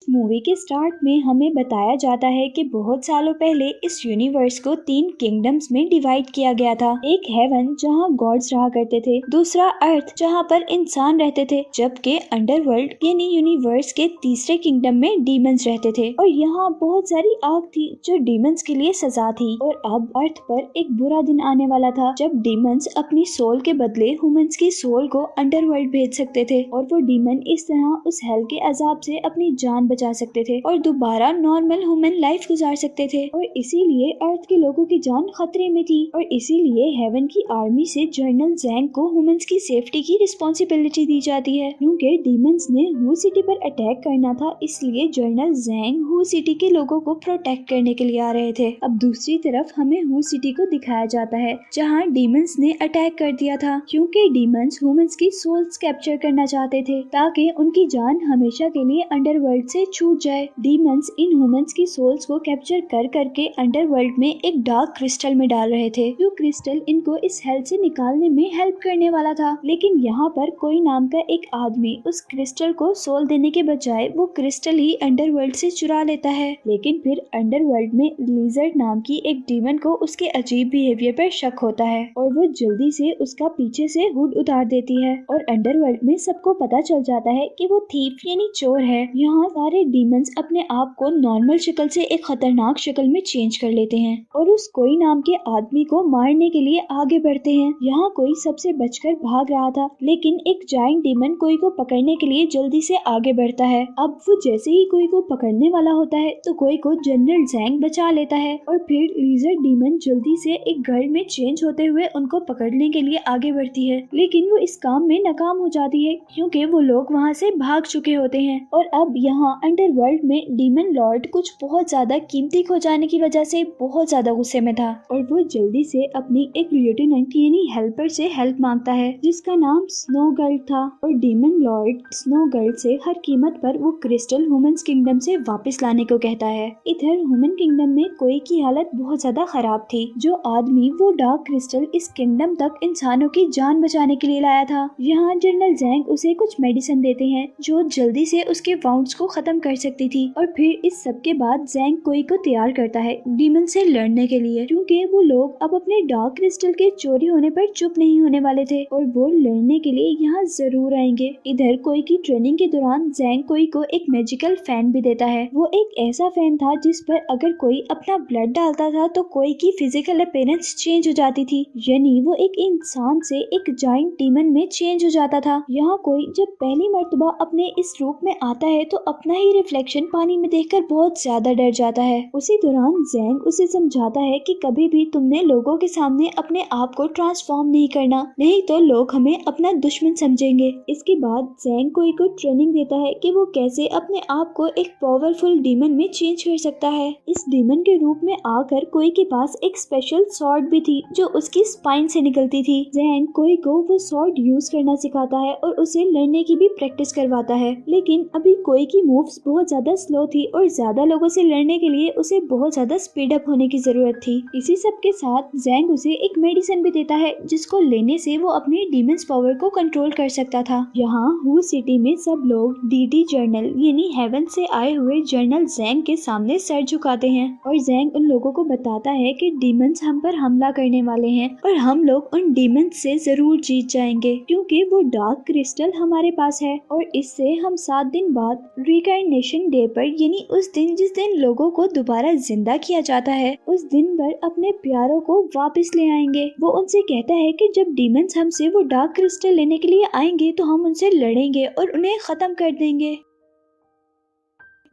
Movie के start में हमें बताया जाता है कि बहुत सालों पहले इस यूनिवर्स को 3 किंगडम्स में डिवाइड किया गया था। एक हेवन जहां गॉड्स रहा करते थे, दूसरा अर्थ जहां पर इंसान रहते थे, जबकि अंडरवर्ल्ड यानी यूनिवर्स के तीसरे किंगडम में डीमंस रहते थे। और यहाँ बहुत सारी आग थी जो डीमंस के लिए सजा थी। और अब अर्थ पर एक बुरा दिन आने वाला था जब डीमंस अपनी सोल के बदले ह्यूमंस की सोल को अंडरवर्ल्ड भेज सकते थे और वो डीमन इस तरह उस हेल के अजाब से अपनी जान बचा सकते थे और दोबारा नॉर्मल ह्यूमन लाइफ गुजार सकते थे। और इसीलिए अर्थ के लोगों की जान खतरे में थी और इसीलिए हेवन की आर्मी से जनरल जैंग को ह्यूमंस की सेफ्टी की रिस्पॉन्सिबिलिटी दी जाती है। क्योंकि डीमंस ने हू सिटी पर अटैक करना था, इसलिए जनरल जैंग हू सिटी के लोगों को प्रोटेक्ट करने के लिए आ रहे थे। अब दूसरी तरफ हमें हू सिटी को दिखाया जाता है जहाँ डीमंस ने अटैक कर दिया था, क्योंकि डीमंस ह्यूमंस की सोल्स कैप्चर करना चाहते थे ताकि उनकी जान हमेशा के लिए अंडरवर्ल्ड से छूट जाए। डीमंस इन ह्यूमंस की सोल्स को कैप्चर कर करके अंडरवर्ल्ड में एक डार्क क्रिस्टल में डाल रहे थे, जो क्रिस्टल इनको इस हेल से निकालने में हेल्प करने वाला था। लेकिन यहाँ पर कोई नाम का एक आदमी उस क्रिस्टल को सोल देने के बजाय वो क्रिस्टल ही अंडरवर्ल्ड से चुरा लेता है। लेकिन फिर अंडरवर्ल्ड में लिजर्ड नाम की एक डीमन को उसके अजीब बिहेवियर पर शक होता है और वो जल्दी से उसका पीछे से हुड उतार देती है और अंडरवर्ल्ड में सबको पता चल जाता है कि वो थीफ यानी चोर है। यहाँ सारे डीमंस अपने आप को नॉर्मल शक्ल से एक खतरनाक शक्ल में चेंज कर लेते हैं और उस कोई नाम के आदमी को मारने के लिए आगे बढ़ते हैं। यहाँ कोई सबसे बचकर भाग रहा था, लेकिन एक जायंट डीमन कोई को पकड़ने के लिए जल्दी से आगे बढ़ता है। अब वो जैसे ही कोई को पकड़ने वाला होता है तो कोई को जनरल जैंग बचा लेता है और फिर लिजर्ड डीमन जल्दी से एक घर में चेंज होते हुए उनको पकड़ने के लिए आगे बढ़ती है, लेकिन वो इस काम में नाकाम हो जाती है क्योंकि वो लोग वहाँ से भाग चुके होते हैं। और अब यहाँ अंडरवर्ल्ड में डीमन लॉर्ड कुछ बहुत ज्यादा कीमती खो जाने की वजह से बहुत ज्यादा गुस्से में था और वो जल्दी से अपनी एक लिeutenant यानी हेल्पर से हेल्प मांगता है जिसका नाम स्नो गर्ल था। और डीमन लॉर्ड स्नो गर्ल से हर कीमत पर वो क्रिस्टल ह्यूमंस किंगडम से वापस लाने को कहता है। इधर ह्यूमन किंगडम में कोई की हालत बहुत ज्यादा खराब थी। जो आदमी वो डार्क क्रिस्टल इस किंगडम तक इंसानों की जान बचाने के लिए लाया था, यहाँ जनरल जैंग उसे कुछ मेडिसिन देते हैं जो जल्दी से उसके वाउंड्स को खत्म कर सकती थी। और फिर इस सब के बाद जैंग कोई को तैयार करता है डीमन से लड़ने के लिए, क्योंकि वो लोग अब अपने डार्क क्रिस्टल के चोरी होने पर चुप नहीं होने वाले थे और वो लड़ने के लिए यहाँ जरूर आएंगे। इधर कोई की ट्रेनिंग के दौरान जैंग कोई को एक मैजिकल फैन भी देता है। वो एक ऐसा फैन था जिस पर अगर कोई अपना ब्लड डालता था तो कोई की फिजिकल अपीयरेंस चेंज हो जाती थी, यानी वो एक इंसान से एक जायंट डीमन में चेंज हो जाता था। यहाँ कोई जब पहली मर्तबा अपने इस रूप में आता है तो अपना ही रिफ्लेक्शन पानी में देखकर बहुत ज्यादा डर जाता है। उसी दौरान जैंग उसे समझाता है कि कभी भी तुमने लोगों के सामने अपने आप को ट्रांसफॉर्म नहीं करना, नहीं तो लोग हमें अपना दुश्मन समझेंगे। इसके बाद जैंग कोई को ट्रेनिंग देता है कि वो कैसे अपने आप को एक पावरफुल डीमन में चेंज कर सकता है। इस डीमन के रूप में आकर कोई के पास एक स्पेशल स्वॉर्ड भी थी जो उसकी स्पाइन से निकलती थी। जैंग कोई को वो स्वॉर्ड यूज करना सिखाता है और उसे लड़ने की भी प्रैक्टिस करवाता है, लेकिन अभी कोई की मूव्स बहुत ज्यादा स्लो थी और ज्यादा लोगों से लड़ने के लिए उसे बहुत ज्यादा स्पीड अप होने की जरूरत थी। इसी सब के साथ जैंग उसे एक मेडिसिन भी देता है जिसको लेने से वो अपने डीमंस पावर को कंट्रोल कर सकता था। यहाँ हू सिटी में सब लोग डीडी जर्नल यानी हेवन से आए हुए जनरल जैंग के सामने सर झुकाते हैं और जैंग उन लोगों को बताता है कि डीमंस हम पर हमला करने वाले हैं और हम लोग उन डीमंस से जरूर जीत जाएंगे क्योंकि वो डार्क क्रिस्टल हमारे पास है और इससे हम 7 दिन बाद रिकाइनेशन डे पर यानी उस दिन जिस दिन लोगों को दोबारा जिंदा किया जाता है, उस दिन पर अपने प्यारों को वापस ले आएंगे। वो उनसे कहता है कि जब डीमंस हमसे वो डार्क क्रिस्टल लेने के लिए आएंगे तो हम उनसे लड़ेंगे और उन्हें खत्म कर देंगे।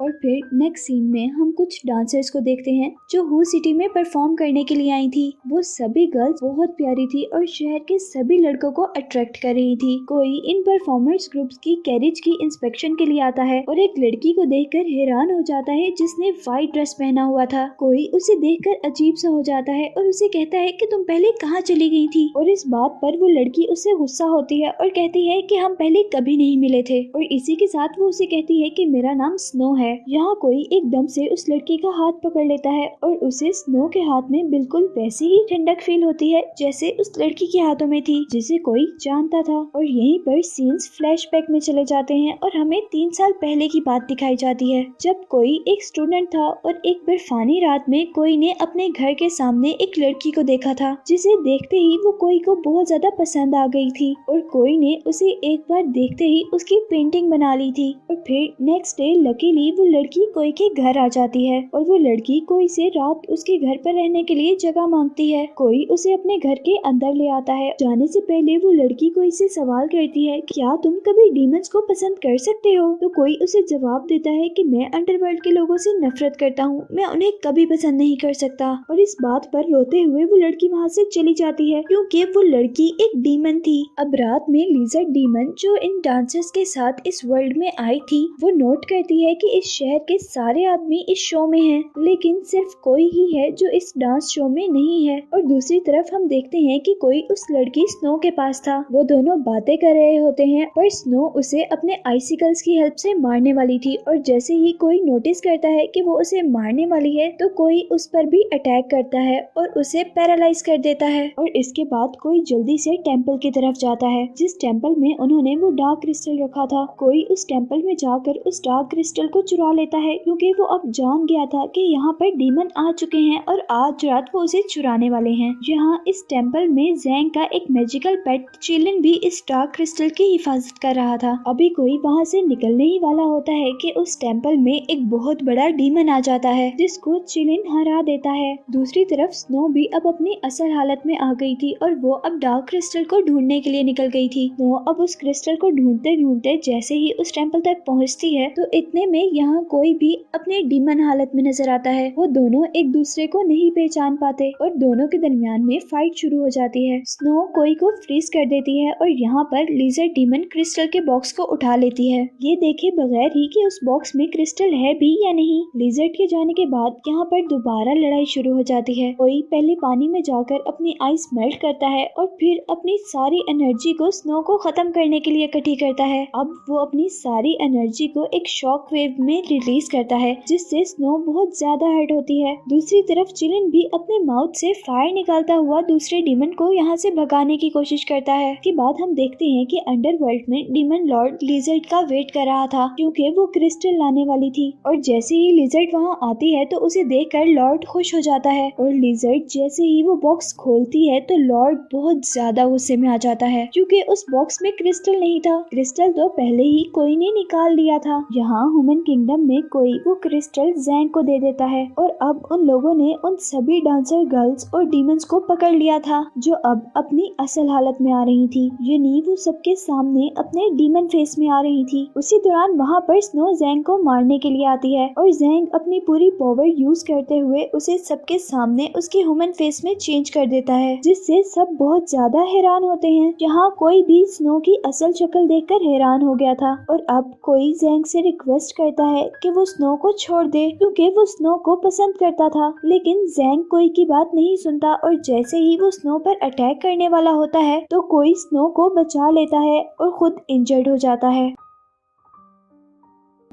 और फिर नेक्स्ट सीन में हम कुछ डांसर्स को देखते हैं जो हू सिटी में परफॉर्म करने के लिए आई थी। वो सभी गर्ल्स बहुत प्यारी थी और शहर के सभी लड़कों को अट्रैक्ट कर रही थी। कोई इन परफॉर्मर्स ग्रुप्स की कैरेज की इंस्पेक्शन के लिए आता है और एक लड़की को देखकर हैरान हो जाता है जिसने व्हाइट ड्रेस पहना हुआ था। कोई उसे देखकर अजीब सा हो जाता है और उसे कहता है कि तुम पहले कहाँ चली गई थी। और इस बात पर वो लड़की उससे गुस्सा होती है और कहती है कि हम पहले कभी नहीं मिले थे। और इसी के साथ वो उसे कहती है कि मेरा नाम स्नो है है। यहाँ कोई एकदम से उस लड़की का हाथ पकड़ लेता है और उसे स्नो के हाथ में बिल्कुल वैसे ही ठंडक फील होती है जैसे उस लड़की के हाथों में थी जिसे कोई जानता था। और यहीं पर सीन्स फ्लैशबैक में चले जाते हैं और हमें 3 साल पहले की बात दिखाई जाती है, जब कोई एक स्टूडेंट था और एक बर्फानी रात में कोई ने अपने घर के सामने एक लड़की को देखा था, जिसे देखते ही वो कोई को बहुत ज्यादा पसंद आ गई थी और कोई ने उसे एक बार देखते ही उसकी पेंटिंग बना ली थी। और फिर नेक्स्ट डे लकीली वो लड़की कोई के घर आ जाती है और वो लड़की कोई से रात उसके घर पर रहने के लिए जगह मांगती है। कोई उसे अपने घर के अंदर ले आता है। जाने से पहले वो लड़की कोई से सवाल करती है, क्या तुम कभी डीमंस को पसंद कर सकते हो? तो कोई उसे जवाब देता है कि मैं अंडरवर्ल्ड के लोगों से नफरत करता हूँ, मैं उन्हें कभी पसंद नहीं कर सकता। और इस बात पर रोते हुए वो लड़की वहाँ से चली जाती है क्योंकि वो लड़की एक डीमन थी। अब रात में लिजर्ड डीमन जो इन डांसर्स के साथ इस वर्ल्ड में आई थी, वो नोट करती है कि इस शहर के सारे आदमी इस शो में हैं, लेकिन सिर्फ कोई ही है जो इस डांस शो में नहीं है। और दूसरी तरफ हम देखते हैं कि कोई उस लड़की स्नो के पास था। वो दोनों बातें कर रहे होते हैं पर स्नो उसे अपने आइसिकल्स की हेल्प से मारने वाली थी और जैसे ही कोई नोटिस करता है कि वो उसे मारने वाली है तो कोई उस पर भी अटैक करता है और उसे पैरालाइज कर देता है। और इसके बाद कोई जल्दी से टेंपल की तरफ जाता है, जिस टेंपल में उन्होंने वो डार्क क्रिस्टल रखा था। कोई उस टेंपल में जाकर उस डार्क क्रिस्टल को चुरा लेता है क्योंकि वो अब जान गया था कि यहाँ पर डीमन आ चुके हैं और आज रात वो उसे चुराने वाले हैं। यहाँ इस टेंपल में ज़ैंग का एक मैजिकल पेट चिलिन भी इस डार्क क्रिस्टल की हिफाजत कर रहा था। अभी कोई वहाँ से निकलने ही वाला होता है कि उस टेंपल में एक बहुत बड़ा डीमन आ जाता है जिसको चिलिन हरा देता है। दूसरी तरफ स्नो भी अब अपनी असल हालत में आ गई थी और वो अब डार्क क्रिस्टल को ढूंढने के लिए निकल गई थी। स्नो अब उस क्रिस्टल को ढूंढते ढूंढते जैसे ही उस टेंपल तक पहुँचती है तो इतने में यहाँ कोई भी अपने डीमन हालत में नजर आता है। वो दोनों एक दूसरे को नहीं पहचान पाते और दोनों के दरमियान में फाइट शुरू हो जाती है। स्नो कोई को फ्रीज कर देती है और यहाँ पर लिजर्ड डीमन क्रिस्टल के बॉक्स को उठा लेती है, ये देखे बगैर ही कि उस बॉक्स में क्रिस्टल है भी या नहीं। लिजर्ड के जाने के बाद यहाँ पर दोबारा लड़ाई शुरू हो जाती है। कोई पहले पानी में जाकर अपनी आइस मेल्ट करता है और फिर अपनी सारी एनर्जी को स्नो को खत्म करने के लिए इकट्ठी करता है। अब वो अपनी सारी एनर्जी को एक शॉक वेव में रिलीज करता है जिससे स्नो बहुत ज्यादा हर्ट होती है। दूसरी तरफ चिलिन भी अपने माउथ से फायर निकालता हुआ दूसरे डीमन को यहाँ से भगाने की कोशिश करता है। के बाद हम देखते हैं कि अंडरवर्ल्ड में डीमन लॉर्ड लिजर्ड का वेट कर रहा था क्योंकि वो क्रिस्टल लाने वाली थी और जैसे ही लिजर्ड वहाँ आती है तो उसे देखकर लॉर्ड खुश हो जाता है और लिजर्ड जैसे ही वो बॉक्स खोलती है तो लॉर्ड बहुत ज्यादा गुस्से में आ जाता है क्योंकि उस बॉक्स में क्रिस्टल नहीं था। क्रिस्टल तो पहले ही कोई ने निकाल लिया था। यहाँ ह्यूमन किंगडम में कोई वो क्रिस्टल ज़ैंग को दे देता है और अब उन लोगों ने उन सभी डांसर गर्ल्स और डीमंस को पकड़ लिया था जो अब अपनी असल हालत में आ रही थी, यानी वो सबके सामने अपने डीमन फेस में आ रही थी। उसी दौरान वहाँ पर स्नो ज़ैंग को मारने के लिए आती है और ज़ैंग अपनी पूरी पावर यूज करते हुए उसे सबके सामने उसके ह्यूमन फेस में चेंज कर देता है, जिससे सब बहुत ज्यादा हैरान होते हैं। यहाँ कोई भी स्नो की असल शक्ल देखकर हैरान हो गया था और अब कोई ज़ैंग से रिक्वेस्ट करता है कि वो स्नो को छोड़ दे क्योंकि वो स्नो को पसंद करता था, लेकिन ज़ैंग कोई की बात नहीं सुनता और जैसे ही वो स्नो पर अटैक करने वाला होता है तो कोई स्नो को बचा लेता है और खुद इंजर्ड हो जाता है।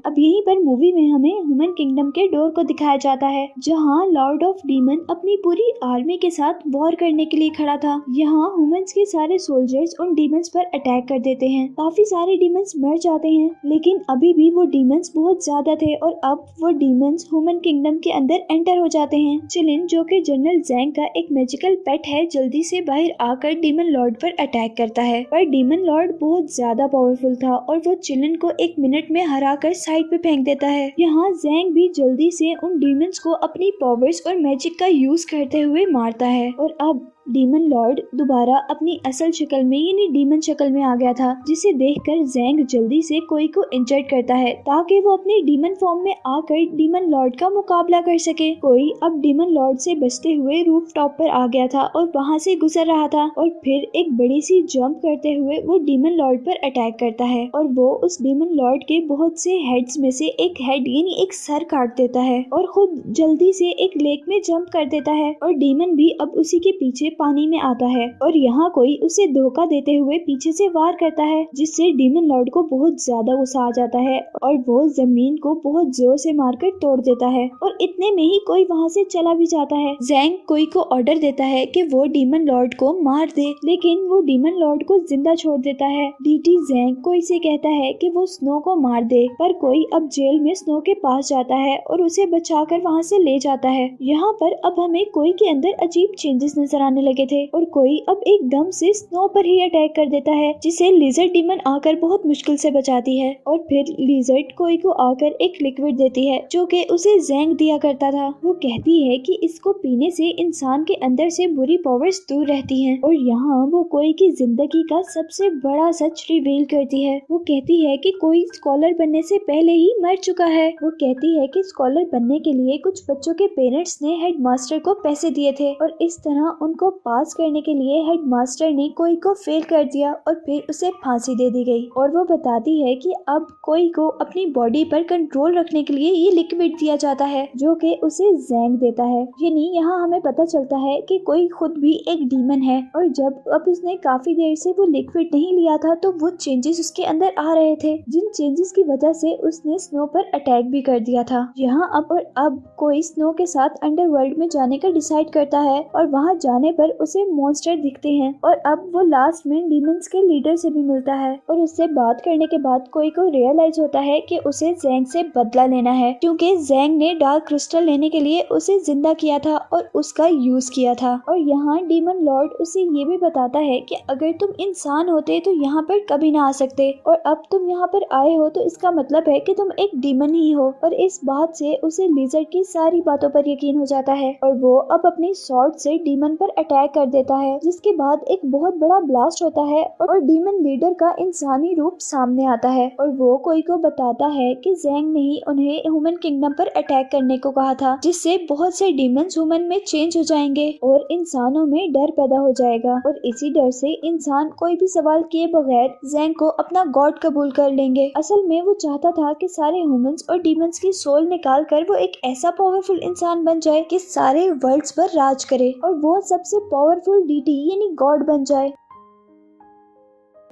अब यहीं पर मूवी में हमें ह्यूमन किंगडम के डोर को दिखाया जाता है जहां लॉर्ड ऑफ डीमन अपनी पूरी आर्मी के साथ वॉर करने के लिए खड़ा था। यहाँ ह्यूमंस के सारे सोल्जर्स उन डीमंस पर अटैक कर देते हैं। काफी सारे डीमंस मर जाते हैं लेकिन अभी भी वो डीमंस बहुत ज्यादा थे और अब वो डीमंस ह्यूमन किंगडम के अंदर एंटर हो जाते हैं। चिलिन जो कि जनरल ज़ैंग का एक मैजिकल पेट है जल्दी से बाहर आकर डीमन लॉर्ड पर अटैक करता है, पर डीमन लॉर्ड बहुत ज्यादा पावरफुल था और वो चिलिन को 1 मिनट में हराकर साइड पे फेंक देता है। यहाँ ज़ैंग भी जल्दी से उन डीमंस को अपनी पावर्स और मैजिक का यूज करते हुए मारता है और अब डीमन लॉर्ड दोबारा अपनी असल शक्ल में यानी डीमन शक्ल में आ गया था, जिसे देखकर ज़ैंग जल्दी से कोई को इंजर्ड करता है ताकि वो अपने डीमन फॉर्म में आकर डीमन लॉर्ड का मुकाबला कर सके। कोई अब डीमन लॉर्ड से बचते हुए रूफ टॉप पर आ गया था और वहाँ से गुजर रहा था और फिर एक बड़ी सी जंप करते हुए वो डीमन लॉर्ड पर अटैक करता है और वो उस डीमन लॉर्ड के बहुत से हेड्स में से एक हेड यानी एक सर काट देता है और खुद जल्दी से एक लेक में जंप कर देता है और डीमन भी अब उसी के पीछे पानी में आता है और यहाँ कोई उसे धोखा देते हुए पीछे से वार करता है, जिससे डीमन लॉर्ड को बहुत ज्यादा गुस्सा आ जाता है और वो जमीन को बहुत जोर से मारकर तोड़ देता है और इतने में ही कोई वहाँ से चला भी जाता है। ज़ैंग कोई को ऑर्डर देता है कि वो डीमन लॉर्ड को मार दे, लेकिन वो डीमन लॉर्ड को जिंदा छोड़ देता है। डीटी ज़ैंग कोई से कहता है कि वो स्नो को मार दे, पर कोई अब जेल में स्नो के पास जाता है और उसे बचाकर वहाँ से ले जाता है। यहाँ पर अब हमें कोई के अंदर अजीब चेंजेस नजर आने लगे थे और कोई अब एकदम से स्नो पर ही अटैक कर देता है, जिसे लिजर्ड डीमन आकर बहुत मुश्किल से बचाती है और फिर लिजर्ड कोई को आकर एक लिक्विड देती है जो कि उसे ज़ैंग दिया करता था। वो कहती है कि इसको पीने से इंसान के अंदर से बुरी पावर्स दूर रहती हैं और यहाँ वो कोई की जिंदगी का सबसे बड़ा सच रिवील करती है। वो कहती है कि कोई स्कॉलर बनने से पहले ही मर चुका है। वो कहती है कि स्कॉलर बनने के लिए कुछ बच्चों के पेरेंट्स ने हेडमास्टर को पैसे दिए थे और इस तरह उनको पास करने के लिए हेडमास्टर ने कोई को फेल कर दिया और फिर उसे फांसी दे दी गई। और वो बताती है कि अब कोई को अपनी बॉडी पर कंट्रोल रखने के लिए ये लिक्विड दिया जाता है जो कि उसे ज़ैंग देता है। यानी यहाँ हमें पता चलता है कि कोई खुद भी एक डीमन है और जब अब उसने काफी देर से वो लिक्विड नहीं लिया था तो वो चेंजेस उसके अंदर आ रहे थे, जिन चेंजेस की वजह से उसने स्नो पर अटैक भी कर दिया था। यहाँ अब कोई स्नो के साथ अंडरवर्ल्ड में जाने का डिसाइड करता है और वहाँ जाने पर उसे मॉन्स्टर दिखते हैं और अब वो लास्ट में डीमंस के लीडर से भी मिलता है और उससे बात करने के बाद कोई को रियलाइज होता है कि उसे ज़ैंग से बदला लेना है, क्योंकि ज़ैंग ने डार्क क्रिस्टल लेने के लिए उसे जिंदा किया था और उसका यूज किया था। और यहाँ डीमन लॉर्ड उसे ये भी बताता है कि अगर तुम इंसान होते तो यहाँ पर कभी ना आ सकते और अब तुम यहाँ पर आए हो तो इसका मतलब है कि तुम एक डीमन ही हो। और इस बात से उसे लिजर्ड की सारी बातों पर यकीन हो जाता है और वो अब अपनी स्वॉर्ड से डीमन पर अटैक कर देता है, जिसके बाद एक बहुत बड़ा ब्लास्ट होता है और डीमन लीडर का इंसानी रूप सामने आता है और वो कोई को बताता है कि ज़ैंग ने ही उन्हें ह्यूमन किंगडम पर अटैक करने को कहा था, जिससे बहुत से डीमंस ह्यूमन में चेंज हो जाएंगे और इंसानों में डर पैदा हो जाएगा और इसी डर से इंसान कोई भी सवाल किए बगैर ज़ैंग को अपना गॉड कबूल कर लेंगे। असल में वो चाहता था कि सारे ह्यूमंस और डीमंस की सोल निकाल कर वो एक ऐसा पावरफुल इंसान बन जाए कि सारे वर्ल्ड्स पर राज करे और वो सबसे पावरफुल डीटी यानी गॉड बन जाए।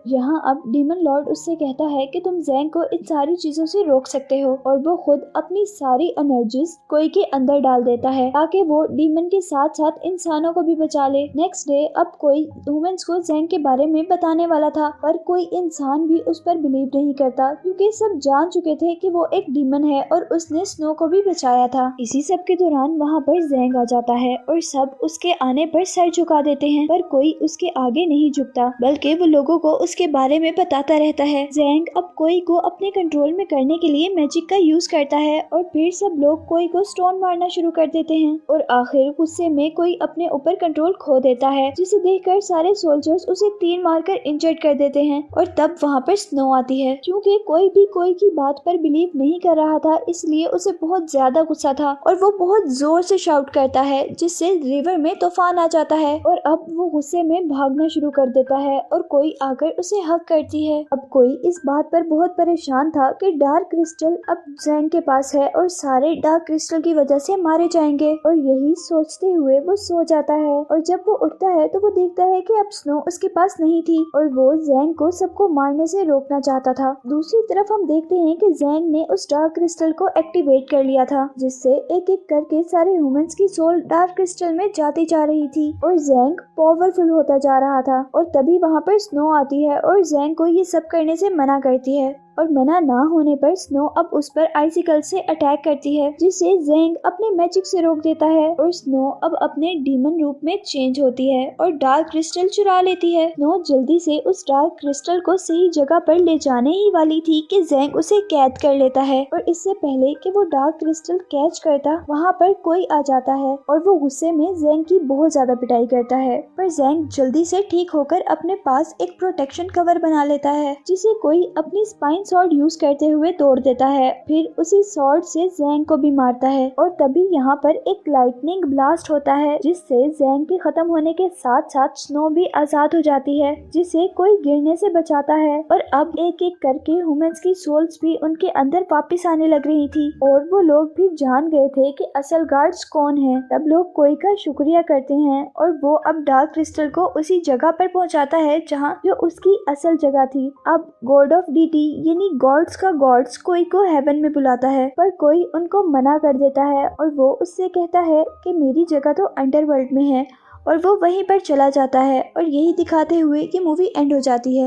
यहाँ अब डीमन लॉर्ड उससे कहता है कि तुम ज़ैंग को इन सारी चीजों से रोक सकते हो और वो खुद अपनी सारी एनर्जीज कोई के अंदर डाल देता है ताकि वो डीमन के साथ साथ इंसानों को भी बचा ले। नेक्स्ट डे अब कोई ह्यूमंस को ज़ैंग के बारे में बताने वाला था, पर कोई इंसान भी उस पर बिलीव नहीं करता क्योंकि सब जान चुके थे कि वो एक डीमन है और उसने स्नो को भी बचाया था। इसी सब के दौरान वहाँ पर ज़ैंग आ जाता है और सब उसके आने पर सर झुका देते हैं, पर कोई उसके आगे नहीं झुकता बल्कि वो लोगों को उसके बारे में बताता रहता है। ज़ैंग अब कोई को अपने कंट्रोल में करने के लिए मैजिक का यूज करता है और फिर सब लोग कोई को स्टोन मारना शुरू कर देते हैं और आखिर गुस्से में कोई अपने ऊपर कंट्रोल खो देता है, जिसे देखकर सारे सोल्जर्स उसे तीर मारकर इंजर्ड कर देते हैं। और तब वहाँ पर स्नो आती है। क्योंकि कोई भी कोई की बात पर बिलीव नहीं कर रहा था, इसलिए उसे बहुत ज्यादा गुस्सा था और वो बहुत जोर से शाउट करता है, जिससे रिवर में तूफान आ जाता है और अब वो गुस्से में भागना शुरू कर देता है और कोई आकर उसे हक करती है। अब कोई इस बात पर बहुत परेशान था कि डार्क क्रिस्टल अब ज़ैंग के पास है और सारे डार्क क्रिस्टल की वजह से मारे जाएंगे, और यही सोचते हुए वो सो जाता है। और जब वो उठता है तो वो देखता है कि अब स्नो उसके पास नहीं थी और वो ज़ैंग को सबको मारने से रोकना चाहता था। दूसरी तरफ हम देखते हैं कि ज़ैंग ने उस डार्क क्रिस्टल को एक्टिवेट कर लिया था, जिससे एक एक करके सारे ह्यूमंस की सोल डार्क क्रिस्टल में जाती जा रही थी और ज़ैंग पावरफुल होता जा रहा था। और तभी वहाँ पर स्नो आती है और ज़ैंग को ये सब करने से मना करती है और मना ना होने पर स्नो अब उस पर आइसिकल से अटैक करती है, जिसे ज़ैंग अपने मैजिक से रोक देता है और स्नो अब अपने डीमन रूप में चेंज होती है और डार्क क्रिस्टल चुरा लेती है। स्नो जल्दी से उस डार्क क्रिस्टल को सही जगह पर ले जाने ही वाली थी कि ज़ैंग उसे कैद कर लेता है और इससे पहले कि वो डार्क क्रिस्टल कैच करता, वहाँ पर कोई आ जाता है और वो गुस्से में ज़ैंग की बहुत ज्यादा पिटाई करता है। पर ज़ैंग जल्दी से ठीक होकर अपने पास एक प्रोटेक्शन कवर बना लेता है, जिसे कोई अपनी स्पाइन डिवाइन सॉर्ड यूज करते हुए तोड़ देता है, फिर उसी सॉर्ड से ज़ैंग को भी मारता है और तभी यहाँ पर एक लाइटनिंग ब्लास्ट होता है जिससे ज़ैंग के खत्म होने के साथ साथ स्नो भी आजाद हो जाती है, जिसे कोई गिरने से बचाता है। और अब एक एक करके ह्यूमंस की सोल्स भी उनके अंदर वापस आने लग रही थी और वो लोग भी जान गए थे कि असल गार्ड्स कौन है। तब लोग कोई का शुक्रिया करते हैं और वो अब डार्क क्रिस्टल को उसी जगह पर पहुंचाता है जहां जो उसकी असल जगह थी। अब गॉड ऑफ डीटी यानी गॉड्स का गॉड्स कोई को हेवन में बुलाता है, पर कोई उनको मना कर देता है और वो उससे कहता है कि मेरी जगह तो अंडरवर्ल्ड में है, और वो वहीं पर चला जाता है और यही दिखाते हुए कि मूवी एंड हो जाती है।